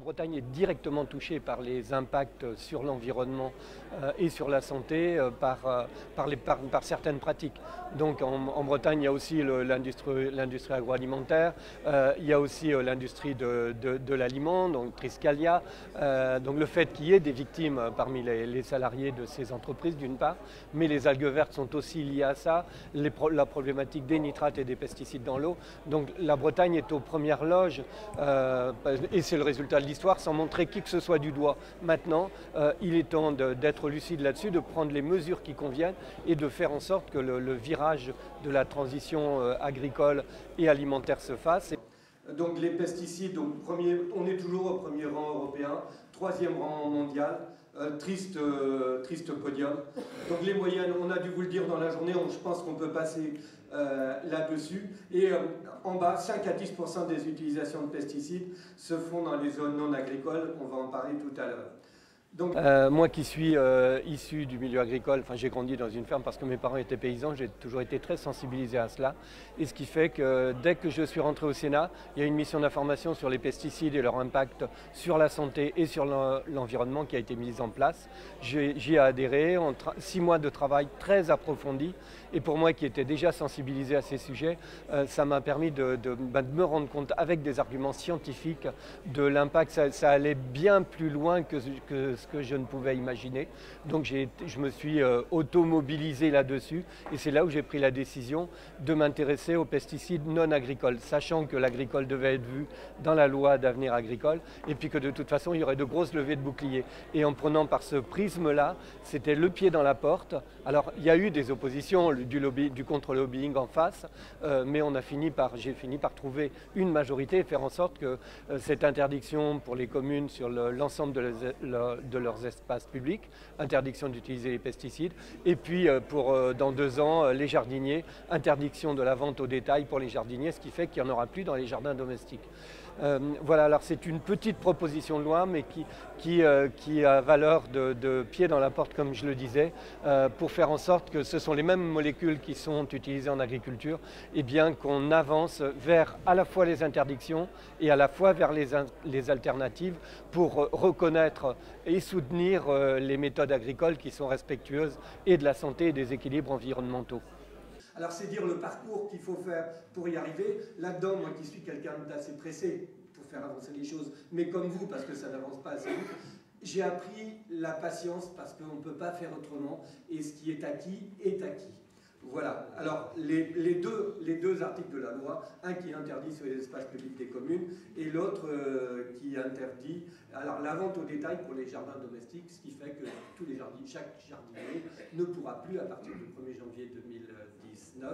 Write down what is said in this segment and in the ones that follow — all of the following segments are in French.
Bretagne est directement touchée par les impacts sur l'environnement et sur la santé par certaines pratiques. Donc en Bretagne, il y a aussi l'industrie agroalimentaire, il y a aussi l'industrie de l'aliment, donc Triskalia. Donc le fait qu'il y ait des victimes parmi les salariés de ces entreprises d'une part, mais les algues vertes sont aussi liées à ça, la problématique des nitrates et des pesticides dans l'eau. Donc la Bretagne est aux premières loges et c'est le résultat de l'histoire sans montrer qui que ce soit du doigt. Maintenant, il est temps d'être lucide là-dessus, de prendre les mesures qui conviennent et de faire en sorte que le virage de la transition agricole et alimentaire se fasse. Donc les pesticides, on est toujours au premier rang européen, troisième rang mondial. Triste podium. Donc les moyennes, on a dû vous le dire dans la journée, je pense qu'on peut passer là-dessus. Et en bas, 5 à 10% des utilisations de pesticides se font dans les zones non agricoles, on va en parler tout à l'heure. Donc, moi qui suis issu du milieu agricole, j'ai grandi dans une ferme parce que mes parents étaient paysans, j'ai toujours été très sensibilisé à cela. Et ce qui fait que dès que je suis rentré au Sénat, il y a une mission d'information sur les pesticides et leur impact sur la santé et sur l'environnement qui a été mise en place. J'y ai adhéré, 6 mois de travail très approfondi. Et pour moi qui étais déjà sensibilisé à ces sujets, ça m'a permis de me rendre compte avec des arguments scientifiques de l'impact. Ça allait bien plus loin que ce que je ne pouvais imaginer. Donc je me suis automobilisé là-dessus et c'est là où j'ai pris la décision de m'intéresser aux pesticides non agricoles, sachant que l'agricole devait être vu dans la loi d'avenir agricole et puis que de toute façon il y aurait de grosses levées de boucliers. Et en prenant par ce prisme-là, c'était le pied dans la porte. Alors il y a eu des oppositions, du contre-lobbying en face, mais j'ai fini par trouver une majorité et faire en sorte que cette interdiction pour les communes sur l'ensemble de leurs espaces publics, interdiction d'utiliser les pesticides, et puis dans 2 ans, les jardiniers, interdiction de la vente au détail pour les jardiniers, ce qui fait qu'il n'y en aura plus dans les jardins domestiques. Voilà, alors c'est une petite proposition de loi, mais qui a valeur de pied dans la porte, comme je le disais, pour faire en sorte que ce sont les mêmes molécules qui sont utilisées en agriculture, et bien qu'on avance vers à la fois les interdictions et à la fois vers les alternatives pour reconnaître et soutenir les méthodes agricoles qui sont respectueuses et de la santé et des équilibres environnementaux. Alors c'est dire le parcours qu'il faut faire pour y arriver. Là-dedans, moi qui suis quelqu'un d'assez pressé pour faire avancer les choses, mais comme vous, parce que ça n'avance pas assez vite, j'ai appris la patience parce qu'on ne peut pas faire autrement et ce qui est acquis est acquis. Voilà, alors les deux articles de la loi, un qui interdit sur les espaces publics des communes et l'autre qui interdit la vente au détail pour les jardins domestiques, ce qui fait que chaque jardinier ne pourra plus à partir du 1er janvier 2019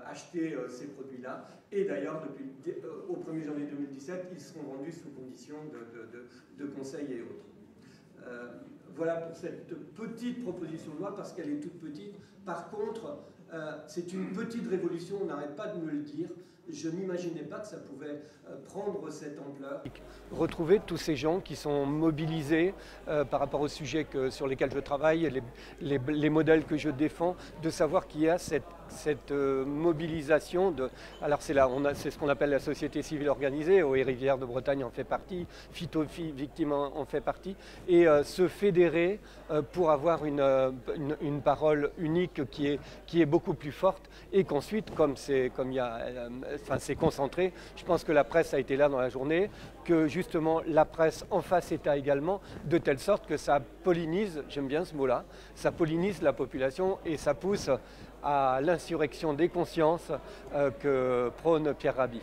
acheter ces produits-là. Et d'ailleurs, au 1er janvier 2017, ils seront vendus sous condition de conseils et autres. Voilà pour cette petite proposition de loi, parce qu'elle est toute petite. Par contre, c'est une petite révolution, on n'arrête pas de me le dire. Je n'imaginais pas que ça pouvait prendre cette ampleur. Retrouver tous ces gens qui sont mobilisés par rapport aux sujets sur lesquels je travaille, les modèles que je défends, de savoir qu'il y a cette mobilisation. Alors c'est ce qu'on appelle la société civile organisée, Eau et Rivières de Bretagne en fait partie, Phyto-Vie Victime en fait partie, et se fédérer pour avoir une parole unique qui est beaucoup plus forte, et qu'ensuite, comme c'est concentré, je pense que la presse a été là dans la journée, que justement la presse en face État également, de telle sorte que ça pollinise, j'aime bien ce mot-là, ça pollinise la population et ça pousse à l'insurrection des consciences que prône Pierre Rabhi.